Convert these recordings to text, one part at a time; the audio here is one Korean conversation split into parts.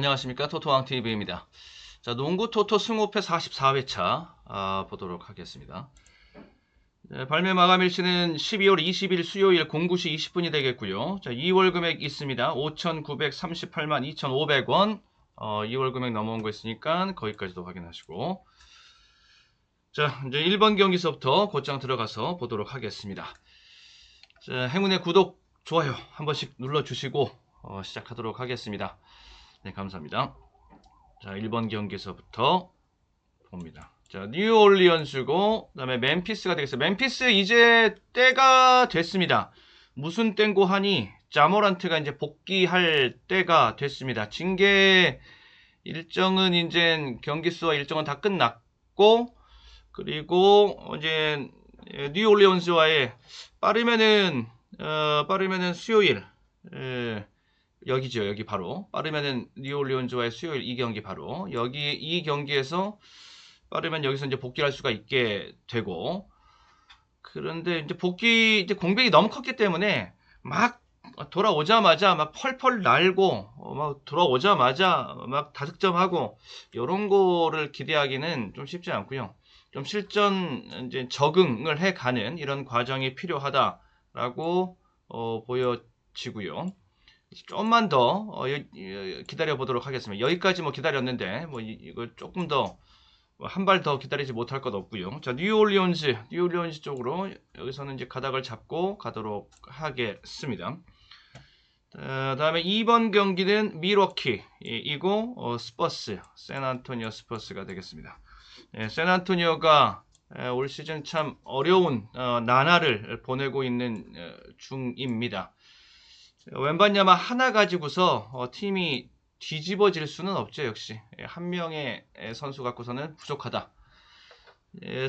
안녕하십니까. 토토왕TV입니다. 자, 농구 토토 승호패 44회차 보도록 하겠습니다. 발매 마감일치는 12월 20일 수요일 09시 20분이 되겠고요. 자, 2월 금액 있습니다. 5,938만 2,500원. 2월 금액 넘어온 거 있으니까 거기까지도 확인하시고. 자, 이제 1번 경기서부터 곧장 들어가서 보도록 하겠습니다. 자, 행운의 구독, 좋아요 한 번씩 눌러주시고 시작하도록 하겠습니다. 네, 감사합니다. 자, 1번 경기에서부터 봅니다. 자, 뉴올리언스고, 그 다음에 멤피스가 되겠어요. 멤피스 이제 때가 됐습니다. 무슨 땐고 하니, 자모란트가 이제 복귀할 때가 됐습니다. 징계 일정은 이제 경기 수와 일정은 다 끝났고, 그리고 이제 뉴올리언스와의 빠르면은 수요일, 여기죠. 여기 바로 빠르면은 뉴올리언즈와의 수요일 이 경기 바로 여기 이 경기에서 빠르면 여기서 이제 복귀할 수가 있게 되고, 그런데 이제 이제 공백이 너무 컸기 때문에 막 돌아오자마자 막 펄펄 날고 막 돌아오자마자 막 다득점하고 이런 거를 기대하기는 좀 쉽지 않고요. 좀 실전 이제 적응을 해가는 이런 과정이 필요하다라고 보여지고요. 좀만 더 기다려 보도록 하겠습니다. 여기까지 뭐 기다렸는데 뭐 이거 조금 더 한 발 더 기다리지 못할 것 없고요. 자, 뉴올리언즈 쪽으로 여기서는 이제 가닥을 잡고 가도록 하겠습니다. 다음에 2번 경기는 밀워키이고 스퍼스, 샌안토니오 스퍼스가 되겠습니다. 샌안토니오가 올 시즌 참 어려운 나날을 보내고 있는 중입니다. 웬반야마 하나 가지고서 팀이 뒤집어질 수는 없죠. 역시 한 명의 선수 갖고서는 부족하다.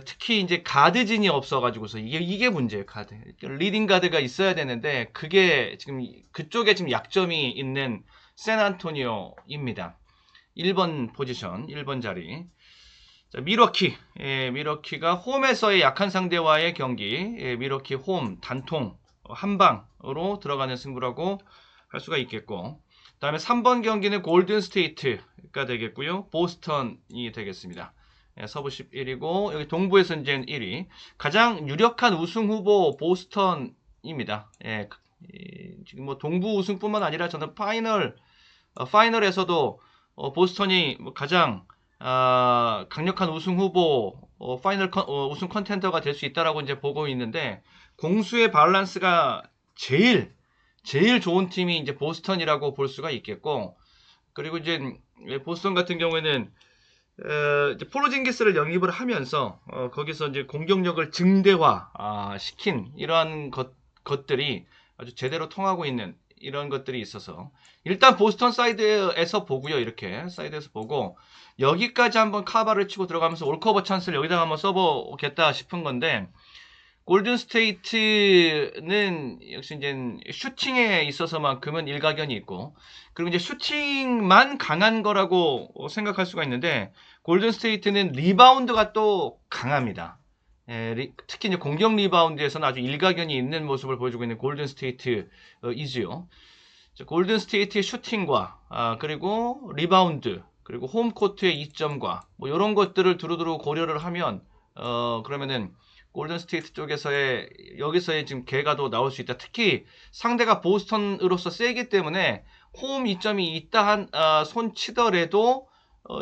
특히 이제 가드진이 없어가지고서 이게 문제예요. 가드 리딩 가드가 있어야 되는데 그게 지금 그쪽에 지금 약점이 있는 샌안토니오입니다. 1번 포지션 1번 자리. 자, 밀워키가 홈에서의 약한 상대와의 경기, 밀워키 홈 단통 한 방으로 들어가는 승부라고 할 수가 있겠고, 그 다음에 3번 경기는 골든 스테이트가 되겠고요. 보스턴이 되겠습니다. 서부 11이고 여기 동부에서 이제 1위. 가장 유력한 우승 후보 보스턴입니다. 지금 뭐 동부 우승뿐만 아니라 저는 파이널에서도 보스턴이 가장 강력한 우승 후보, 우승 컨텐더가 될 수 있다라고 이제 보고 있는데, 공수의 밸런스가 제일 좋은 팀이 이제 보스턴이라고 볼 수가 있겠고, 그리고 이제 보스턴 같은 경우에는 이제 포르징기스를 영입을 하면서 거기서 이제 공격력을 증대화 시킨 이러한 것들이 아주 제대로 통하고 있는 이런 것들이 있어서 일단 보스턴 사이드에서 보고요. 이렇게 사이드에서 보고 여기까지 한번 카바를 치고 들어가면서 올커버 찬스를 여기다가 한번 써보겠다 싶은 건데, 골든 스테이트는 역시 이제 슈팅에 있어서만큼은 일가견이 있고, 그리고 이제 슈팅만 강한 거라고 생각할 수가 있는데, 골든 스테이트는 리바운드가 또 강합니다. 특히 이제 공격 리바운드에서는 아주 일가견이 있는 모습을 보여주고 있는 골든 스테이트이지요. 골든 스테이트의 슈팅과 그리고 리바운드, 그리고 홈코트의 이점과 뭐 이런 것들을 두루두루 고려를 하면 그러면은 골든 스테이트 여기서의 지금 개가도 나올 수 있다. 특히 상대가 보스턴으로서 세기 때문에 홈 이점이 있다 손 치더라도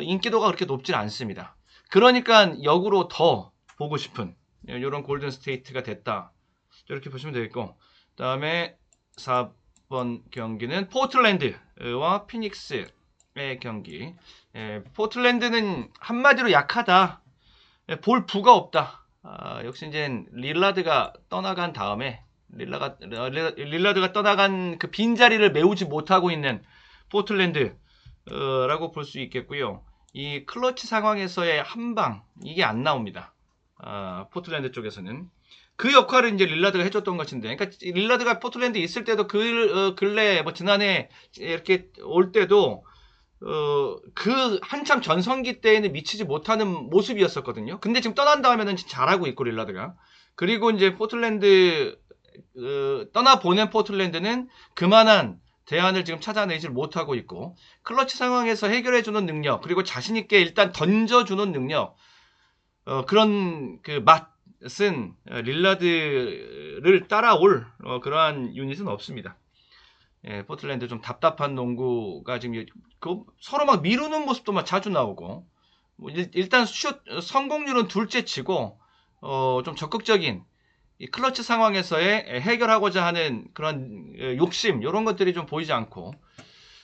인기도가 그렇게 높진 않습니다. 그러니까 역으로 더 보고 싶은 이런 골든 스테이트가 됐다. 이렇게 보시면 되겠고, 그 다음에 4번 경기는 포틀랜드와 피닉스의 경기. 포틀랜드는 한마디로 약하다. 볼 부가 없다. 역시 이제 릴라드가 떠나간 다음에 릴라드가 떠나간 그 빈자리를 메우지 못하고 있는 포틀랜드라고 볼 수 있겠고요. 이 클러치 상황에서의 한방 이게 안 나옵니다. 포틀랜드 쪽에서는 그 역할을 이제 릴라드가 해줬던 것인데, 그러니까 릴라드가 포틀랜드에 있을 때도 근래 뭐 지난해 이렇게 올 때도 그 한참 전성기 때에는 미치지 못하는 모습이었었거든요. 근데 지금 떠난 다음에는 잘하고 있고 릴라드가. 그리고 이제 포틀랜드 떠나보낸 포틀랜드는 그만한 대안을 지금 찾아내질 못하고 있고, 클러치 상황에서 해결해주는 능력, 그리고 자신있게 일단 던져주는 능력, 그런 그 맛은 릴라드를 따라올 그러한 유닛은 없습니다. 예, 포틀랜드 좀 답답한 농구가 지금 서로 막 미루는 모습도 막 자주 나오고, 뭐 일단 슛 성공률은 둘째치고 좀 적극적인 이 클러치 상황에서의 해결하고자 하는 그런 욕심 이런 것들이 좀 보이지 않고,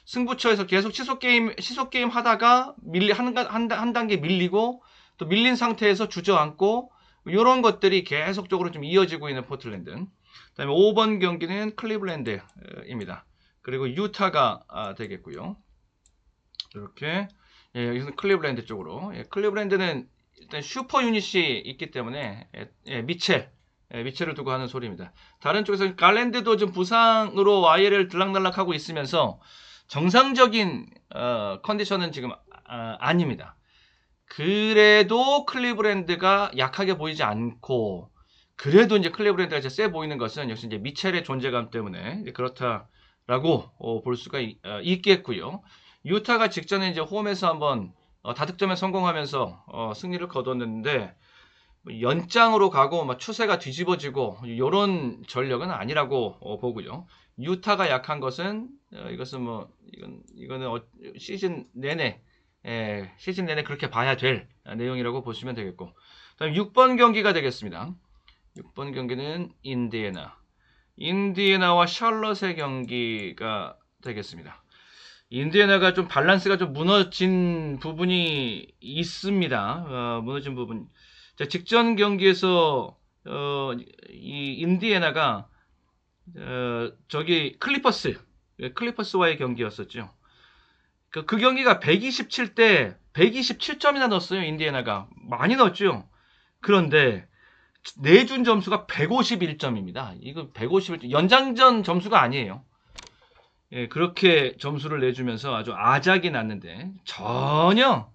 승부처에서 계속 시속 게임 하다가 한 단계 밀리고 또 밀린 상태에서 주저앉고 이런 것들이 계속적으로 좀 이어지고 있는 포틀랜드. 그다음에 5번 경기는 클리블랜드입니다. 그리고 유타가 되겠고요. 이렇게 여기서는 클리블랜드 쪽으로. 클리블랜드는 일단 슈퍼 유닛이 있기 때문에 미첼을 두고 하는 소리입니다. 다른 쪽에서 갈랜드도 좀 부상으로 YL을 들락날락하고 있으면서 정상적인 컨디션은 지금 아닙니다. 그래도 클리브랜드가 약하게 보이지 않고, 그래도 이제 클리브랜드가 이제 세 보이는 것은 역시 이제 미첼의 존재감 때문에 그렇다라고 볼 수가 있겠고요. 유타가 직전에 이제 홈에서 한번 다득점에 성공하면서 승리를 거뒀는데, 연장으로 가고 막 추세가 뒤집어지고 이런 전력은 아니라고 보고요. 유타가 약한 것은 이것은 뭐 이거는 시즌 내내 그렇게 봐야 될 내용이라고 보시면 되겠고, 다음 6번 경기가 되겠습니다. 6번 경기는 인디애나와 샬럿의 경기가 되겠습니다. 인디애나가 좀 밸런스가 좀 무너진 부분이 있습니다. 무너진 부분. 자, 직전 경기에서 이 인디애나가 저기 클리퍼스와의 경기였었죠. 그 경기가 127대 127점이나 넣었어요. 인디애나가 많이 넣었죠. 그런데 내준 점수가 151점입니다. 이거 151점 연장전 점수가 아니에요. 예, 그렇게 점수를 내주면서 아주 아작이 났는데 전혀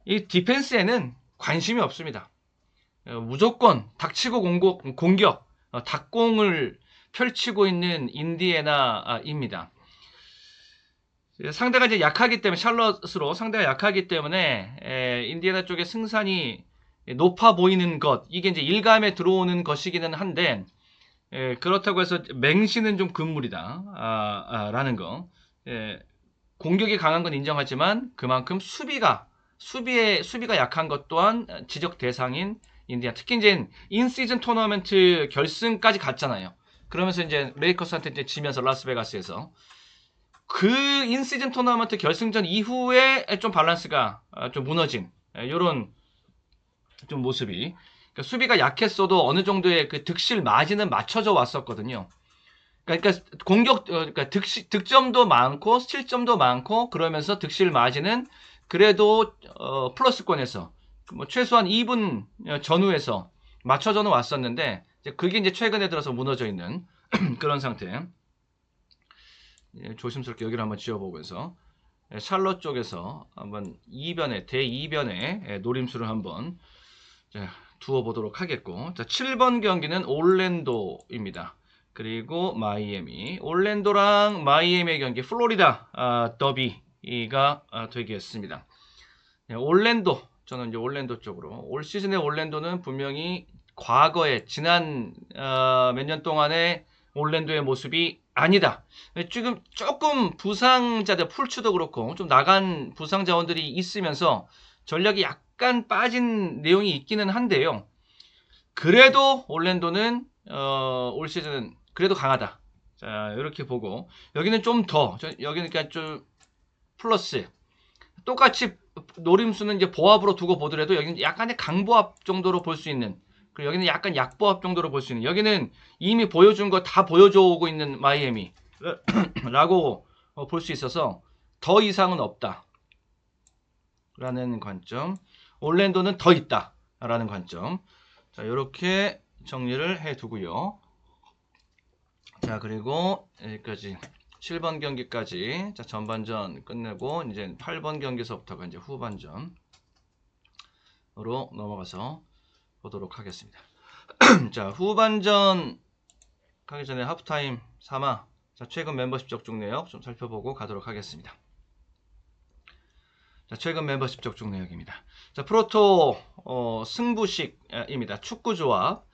이 디펜스에는 관심이 없습니다. 무조건 닥치고 공격, 닥공을 펼치고 있는 인디애나입니다. 상대가 이제 약하기 때문에, 샬럿으로 상대가 약하기 때문에 인디애나 쪽의 승산이 높아 보이는 것, 이게 이제 일감에 들어오는 것이기는 한데, 그렇다고 해서 맹신은 좀 금물이다 라는 거. 공격이 강한 건 인정하지만 그만큼 수비가 약한 것 또한 지적 대상인 인디애나. 특히 이제 인시즌 토너먼트 결승까지 갔잖아요. 그러면서 이제 레이커스한테 이제 지면서 라스베가스에서 그 인시즌 토너먼트 결승전 이후에 좀 밸런스가 좀 무너진 이런 좀 모습이, 그러니까 수비가 약했어도 어느 정도의 그 득실 마진은 맞춰져 왔었거든요. 그러니까 그러니까 득점도 많고 스틸점도 많고 그러면서 득실 마진은 그래도 플러스권에서 뭐 최소한 2분 전후에서 맞춰져는 왔었는데, 그게 이제 최근에 들어서 무너져 있는 그런 상태. 조심스럽게 여기를 한번 지어보면서 샬럿 쪽에서 한번 대이변에 노림수를 한번 두어보도록 하겠고, 자, 7번 경기는 올랜도입니다. 그리고 마이애미. 올랜도랑 마이애미의 경기, 플로리다 더비가 되겠습니다. 올랜도, 저는 이제 올랜도 쪽으로. 올 시즌의 올랜도는 분명히 과거에 지난 몇 년 동안의 올랜도의 모습이 아니다. 지금 조금 부상자들, 풀추도 그렇고 좀 나간 부상 자원들이 있으면서 전력이 약간 빠진 내용이 있기는 한데요. 그래도 올랜도는 올 시즌은 그래도 강하다. 자, 이렇게 보고, 여기는 좀 더, 여기는 그러니까 좀 플러스. 똑같이 노림수는 이제 보합으로 두고 보더라도 여기는 약간의 강보합 정도로 볼 수 있는, 그리고 여기는 약간 약보합 정도로 볼 수 있는, 여기는 이미 보여준 거 다 보여줘 오고 있는 마이애미 라고 볼 수 있어서 더 이상은 없다 라는 관점, 올랜도는 더 있다 라는 관점. 자, 이렇게 정리를 해 두고요. 자, 그리고 여기까지 7번 경기까지, 자, 전반전 끝내고 이제 8번 경기서부터가 이제 후반전으로 넘어가서 보도록 하겠습니다. 자, 후반전 가기 전에 하프타임 삼아 자, 최근 멤버십 접종 내역 좀 살펴보고 가도록 하겠습니다. 자, 최근 멤버십 접종 내역입니다. 자, 프로토 승부식입니다. 축구조합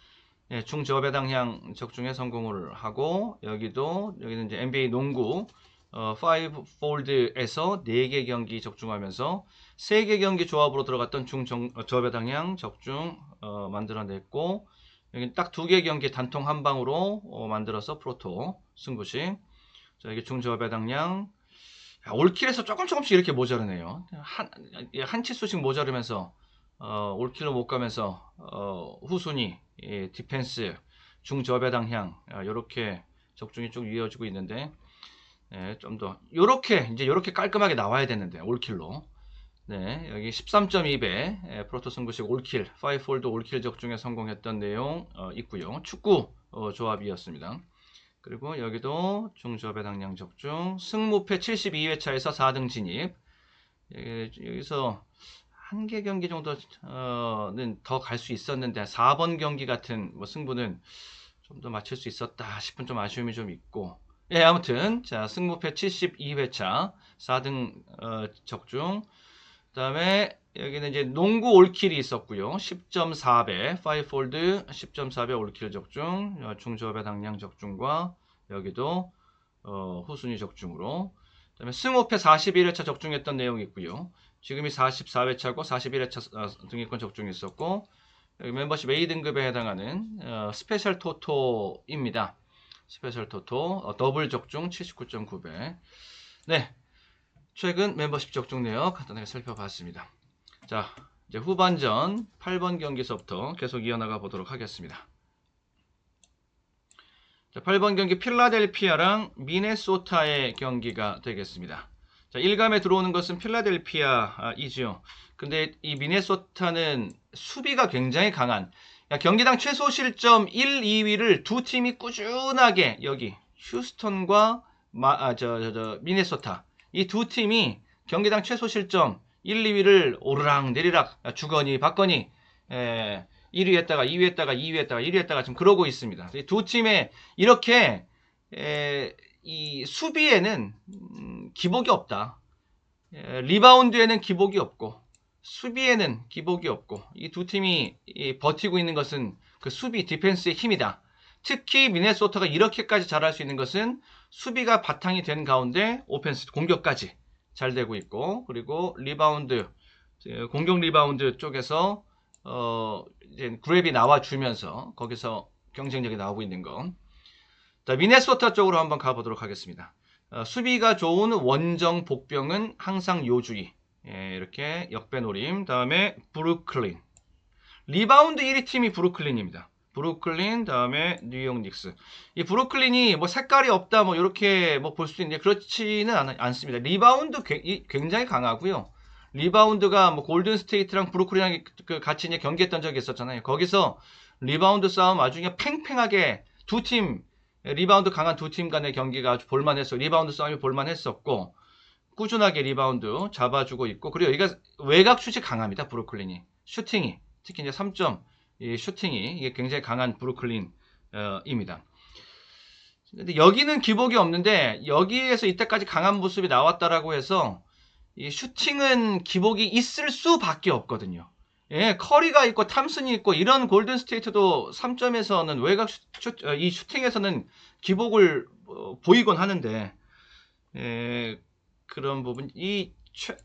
중저배당량 적중에 성공을 하고 여기는 이제 NBA 농구 5폴드에서 4개 경기 적중하면서 3개 경기 조합으로 들어갔던 중저배당량 적중 만들어냈고 여기 딱 2개 경기 단통 한 방으로 만들어서 프로토 승부식. 자, 이게 중저배당량 올킬에서 조금씩 이렇게 모자르네요. 한 치수씩 모자르면서 올킬로 못 가면서 후순위 디펜스 중저배당향 이렇게 적중이 쭉 이어지고 있는데 좀 더 이렇게 깔끔하게 나와야 되는데 올킬로 여기 13.2배 프로토 승부식 올킬 5폴드 올킬 적중에 성공했던 내용 있고요. 축구 조합이었습니다. 그리고 여기도 중저배당량 적중 승무패 72회차에서 4등 진입. 여기서 한 개 경기 정도는 더 갈 수 있었는데 4번 경기 같은 승부는 좀 더 맞출 수 있었다 싶은 좀 아쉬움이 좀 있고 아무튼 자 승무패 72회차 4등 적중. 그 다음에 여기는 이제 농구 올킬이 있었고요. 10.4배 5폴드 10.4배 올킬 적중 중저배당량 적중과 여기도 후순위 적중으로. 그 다음에 승호패 41회차 적중했던 내용이 있고요. 지금이 44회차고 41회차 등위권 적중이 있었고 여기 멤버십 A등급에 해당하는 스페셜 토토입니다. 스페셜 토토 더블 적중 79.9배. 네, 최근 멤버십 적중 내역 간단하게 살펴봤습니다. 자, 이제 후반전 8번 경기서부터 계속 이어나가 보도록 하겠습니다. 자, 8번 경기 필라델피아랑 미네소타의 경기가 되겠습니다. 자, 1감에 들어오는 것은 필라델피아이죠. 근데 이 미네소타는 수비가 굉장히 강한 경기당 최소 실점 1, 2위를 두 팀이 꾸준하게 여기 휴스턴과 미네소타 이 두 팀이 경기당 최소 실점 1, 2위를 오르락 내리락 주거니 받거니 1위 했다가 2위 했다가 2위 했다가 1위 했다가 지금 그러고 있습니다. 두 팀의 이렇게 이 수비에는 기복이 없다. 리바운드에는 기복이 없고 수비에는 기복이 없고 이 두 팀이 버티고 있는 것은 그 수비 디펜스의 힘이다. 특히 미네소타가 이렇게까지 잘할 수 있는 것은 수비가 바탕이 된 가운데 오펜스 공격까지 잘 되고 있고 그리고 리바운드 공격 리바운드 쪽에서 이제 그랩이 나와주면서 거기서 경쟁력이 나오고 있는 거. 자, 미네소타 쪽으로 한번 가보도록 하겠습니다. 수비가 좋은 원정 복병은 항상 요주의. 이렇게 역배노림. 다음에 브루클린. 리바운드 1위 팀이 브루클린입니다. 브루클린 다음에 뉴욕 닉스. 이 브루클린이 뭐 색깔이 없다 뭐 이렇게 뭐 볼 수 있는데 그렇지는 않습니다. 리바운드 굉장히 강하고요. 리바운드가 뭐 골든 스테이트랑 브루클린이랑 같이 이제 경기했던 적이 있었잖아요. 거기서 리바운드 싸움 아주 그냥 팽팽하게 두 팀 리바운드 강한 두 팀 간의 경기가 아주 볼만했어. 리바운드 싸움이 볼만했었고 꾸준하게 리바운드 잡아주고 있고 그리고 여기가 외곽 슛이 강합니다. 브루클린이 슈팅이 특히 이제 3점 이 슈팅이 이게 굉장히 강한 브루클린입니다. 근데 여기는 기복이 없는데 여기에서 이때까지 강한 모습이 나왔다라고 해서 이 슈팅은 기복이 있을 수밖에 없거든요. 커리가 있고 탐슨이 있고 이런 골든 스테이트도 3점에서는 외곽 이 슈팅에서는 기복을 보이곤 하는데 그런 부분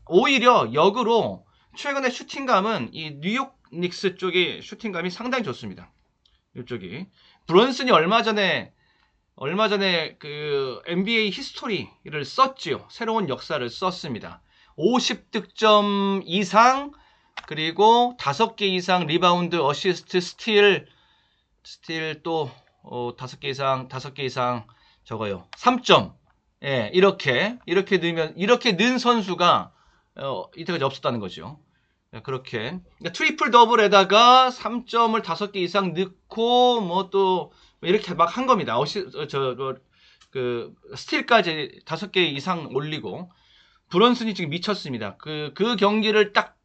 오히려 역으로 최근에 슈팅감은 이 뉴욕 닉스 쪽이 슈팅감이 상당히 좋습니다. 이쪽이 브런슨이 얼마 전에 그 NBA 히스토리를 썼지요. 새로운 역사를 썼습니다. 50득점 이상 그리고 5개 이상 리바운드, 어시스트, 스틸 또 5개 이상 저거요. 3점. 이렇게 넣은 선수가 이때까지 없었다는 거죠. 그렇게 그러니까 트리플 더블에다가 3점을 5개 이상 넣고 뭐 또 이렇게 막 한 겁니다. 스틸까지 5개 이상 올리고 브런슨이 지금 미쳤습니다. 그 경기를 딱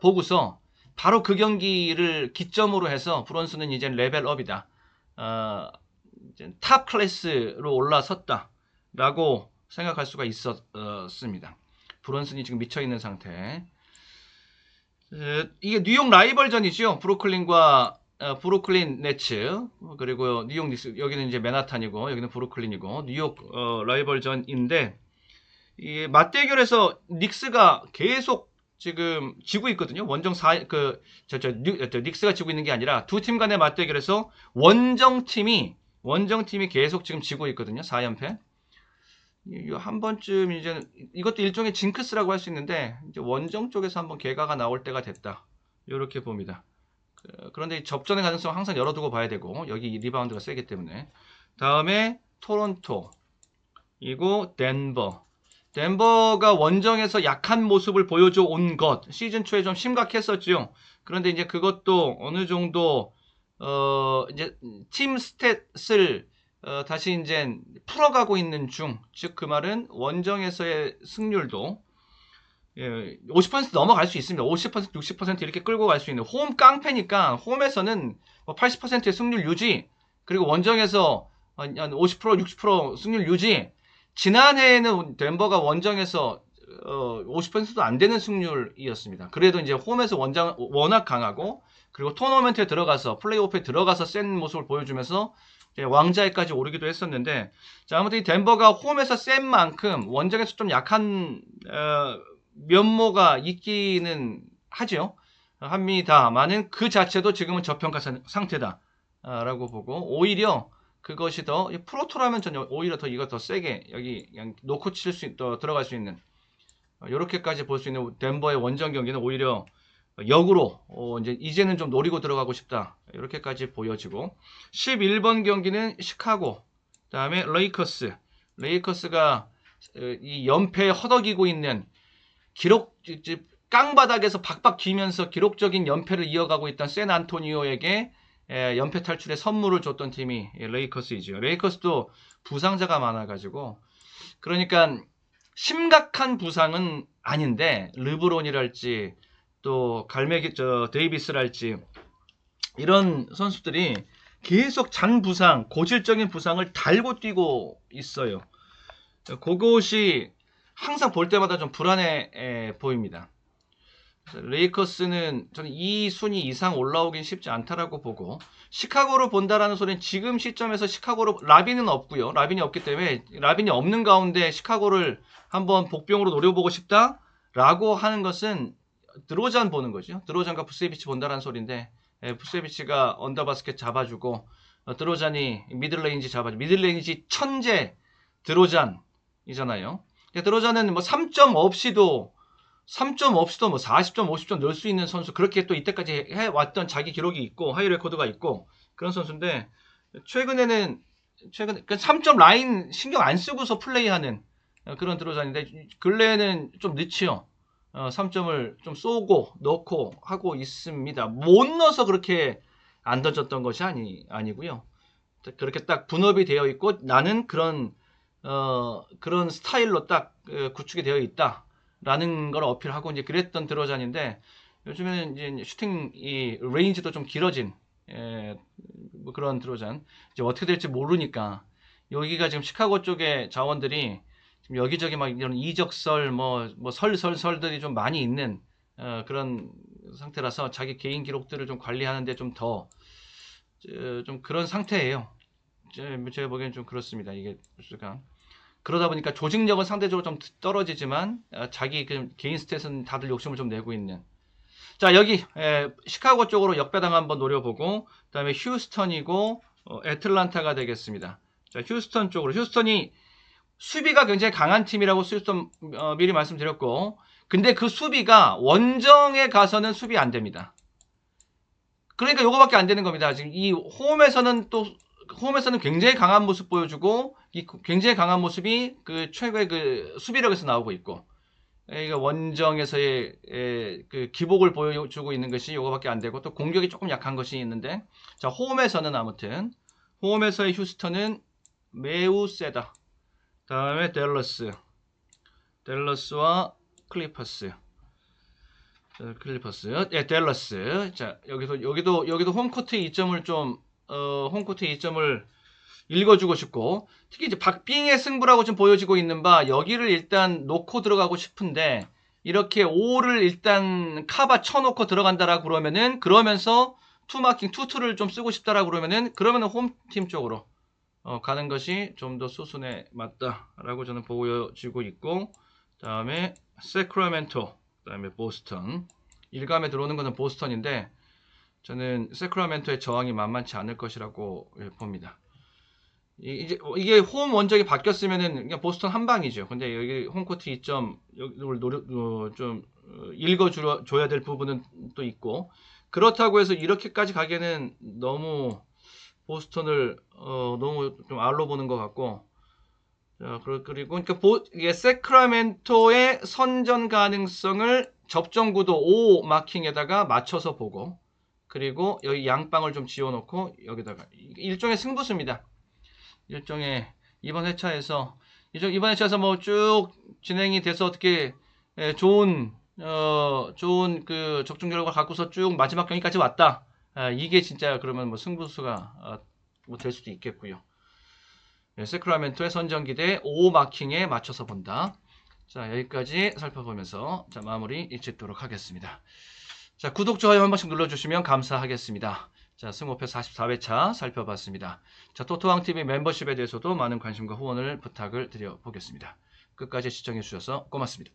보고서 바로 그 경기를 기점으로 해서 브런슨은 이제 레벨업이다. 이제 탑 클래스로 올라섰다. 라고 생각할 수가 있었습니다. 브런슨이 지금 미쳐있는 상태. 이게 뉴욕 라이벌전이죠. 브루클린과 브루클린 네츠, 그리고 뉴욕 닉스. 여기는 이제 맨하탄이고 여기는 브루클린이고 뉴욕 라이벌전인데, 이 맞대결에서 닉스가 계속 지금 지고 있거든요. 원정 4, 닉스가 지고 있는 게 아니라 두 팀 간의 맞대결에서 원정팀이 계속 지금 지고 있거든요. 4연패. 한 번쯤 이제 이것도 일종의 징크스라고 할 수 있는데, 이제 원정 쪽에서 한번 개가가 나올 때가 됐다. 이렇게 봅니다. 그런데 접전의 가능성 항상 열어두고 봐야 되고, 여기 리바운드가 세기 때문에. 다음에 토론토, 이고 덴버가 원정에서 약한 모습을 보여줘 온 것, 시즌 초에 좀 심각했었죠. 그런데 이제 그것도 어느 정도 이제 팀 스탯을 다시 이제 풀어가고 있는 중. 즉 그 말은 원정에서의 승률도 50% 넘어갈 수 있습니다. 50%, 60% 이렇게 끌고 갈 수 있는 홈 깡패니까, 홈에서는 80%의 승률 유지, 그리고 원정에서 한 50%, 60% 승률 유지. 지난해에는 덴버가 원정에서 50%도 안 되는 승률이었습니다. 그래도 이제 홈에서 워낙 강하고, 그리고 토너먼트에 들어가서, 플레이오프에 들어가서 센 모습을 보여주면서 왕자에까지 오르기도 했었는데, 자, 아무튼 이 덴버가 홈에서 센 만큼 원정에서 좀 약한 면모가 있기는 하죠. 합니다만은 그 자체도 지금은 저평가 상태다 라고 보고, 오히려 그것이 더 프로토라면 전 오히려 더 이거 더 세게 여기 그냥 놓고 칠 수 들어갈 수 있는, 이렇게까지 볼 수 있는 덴버의 원정 경기는 오히려 역으로 이제는 좀 노리고 들어가고 싶다, 이렇게까지 보여지고. 11번 경기는 시카고, 그다음에 레이커스가 이 연패에 허덕이고 있는, 깡바닥에서 박박 기면서 기록적인 연패를 이어가고 있던 샌안토니오에게 연패 탈출의 선물을 줬던 팀이 레이커스이죠. 레이커스도 부상자가 많아가지고, 그러니까 심각한 부상은 아닌데, 르브론이랄지 또 데이비스랄지 이런 선수들이 계속 부상, 고질적인 부상을 달고 뛰고 있어요. 그것이 항상 볼 때마다 좀 불안해 보입니다. 레이커스는 저는 이 순위 이상 올라오긴 쉽지 않다라고 보고, 시카고로 본다라는 소리는 지금 시점에서 시카고로, 라빈은 없고요. 라빈이 없기 때문에, 라빈이 없는 가운데 시카고를 한번 복병으로 노려보고 싶다라고 하는 것은 드로잔 보는 거죠. 드로잔과 부세비치 본다라는 소리인데, 부세비치가 언더바스켓 잡아주고 드로잔이 미들레인지 잡아주고, 미들레인지 천재 드로잔이잖아요. 드로잔은 뭐 3점 없이도 뭐 40점, 50점 넣을 수 있는 선수, 그렇게 또 이때까지 해왔던 자기 기록이 있고 하이 레코드가 있고 그런 선수인데, 최근에 3점 라인 신경 안 쓰고서 플레이하는 그런 드로잔인데, 근래에는 좀 늦지요. 3점을 좀 쏘고 넣고 하고 있습니다. 못 넣어서 그렇게 안 던졌던 것이 아니고요. 그렇게 딱 분업이 되어 있고, 나는 그런 스타일로 딱 구축이 되어 있다라는 걸 어필하고 이제 그랬던 드로잔인데, 요즘에는 이제 슈팅 레인지도 좀 길어진 뭐 그런 드로잔. 이제 어떻게 될지 모르니까, 여기가 지금 시카고 쪽의 자원들이 지금 여기저기 막 이런 이적설 뭐 설들이 좀 많이 있는 그런 상태라서, 자기 개인 기록들을 좀 관리하는데 좀 더 좀 그런 상태예요. 제가 보기엔 좀 그렇습니다. 이게 그러다 보니까 조직력은 상대적으로 좀 떨어지지만, 자기 개인 스탯은 다들 욕심을 좀 내고 있는. 자, 여기 시카고 쪽으로 역배당 한번 노려보고, 그 다음에 휴스턴이고 애틀란타가 되겠습니다. 자, 휴스턴 쪽으로. 휴스턴이 수비가 굉장히 강한 팀이라고 미리 말씀드렸고, 근데 그 수비가 원정에 가서는 수비 안 됩니다. 그러니까 요거밖에 안 되는 겁니다. 지금 이 홈에서는 굉장히 강한 모습 보여주고, 이 굉장히 강한 모습이 그 최고의 그 수비력에서 나오고 있고, 이거 원정에서의 그 기복을 보여주고 있는 것이 요거밖에 안 되고, 또 공격이 조금 약한 것이 있는데, 자, 홈에서의 휴스턴은 매우 세다. 다음에 댈러스와 클리퍼스. 댈러스. 자, 여기도 홈코트 이점을 읽어주고 싶고, 특히 이제 박빙의 승부라고 좀 보여지고 있는 바, 여기를 일단 놓고 들어가고 싶은데, 이렇게 5를 일단 카바 쳐놓고 들어간다라고 그러면은, 그러면서 투마킹, 투투를 좀 쓰고 싶다라고 그러면은 홈팀 쪽으로 가는 것이 좀 더 수순에 맞다라고 저는 보여지고 있고, 다음에 세크라멘토, 그다음에 보스턴. 일감에 들어오는 것은 보스턴인데 저는 세크라멘토의 저항이 만만치 않을 것이라고 봅니다. 이게 홈 원정이 바뀌었으면은 그냥 보스턴 한 방이죠. 근데 여기 홈코트 2점 여기를 좀 읽어줘야 될 부분은 또 있고, 그렇다고 해서 이렇게까지 가기에는 너무 보스턴을 너무 좀 알로 보는 것 같고, 자, 그리고 그러니까 이게 세크라멘토의 선전 가능성을 접전구도 5 마킹에다가 맞춰서 보고, 그리고 여기 양방을 좀 지워놓고 여기다가 일종의 승부수입니다. 일종의 이번 회차에서 뭐 쭉 진행이 돼서 어떻게 좋은 그 적중 결과 갖고서 쭉 마지막 경기까지 왔다. 이게 진짜 그러면 뭐 승부수가 뭐 될 수도 있겠고요. 세크라멘토의 선전기대 5 마킹에 맞춰서 본다. 자, 여기까지 살펴보면서 자, 마무리 짓도록 하겠습니다. 자, 구독, 좋아요 한 번씩 눌러주시면 감사하겠습니다. 자, 승호패 44회차 살펴봤습니다. 자, 토토왕TV 멤버십에 대해서도 많은 관심과 후원을 부탁을 드려보겠습니다. 끝까지 시청해주셔서 고맙습니다.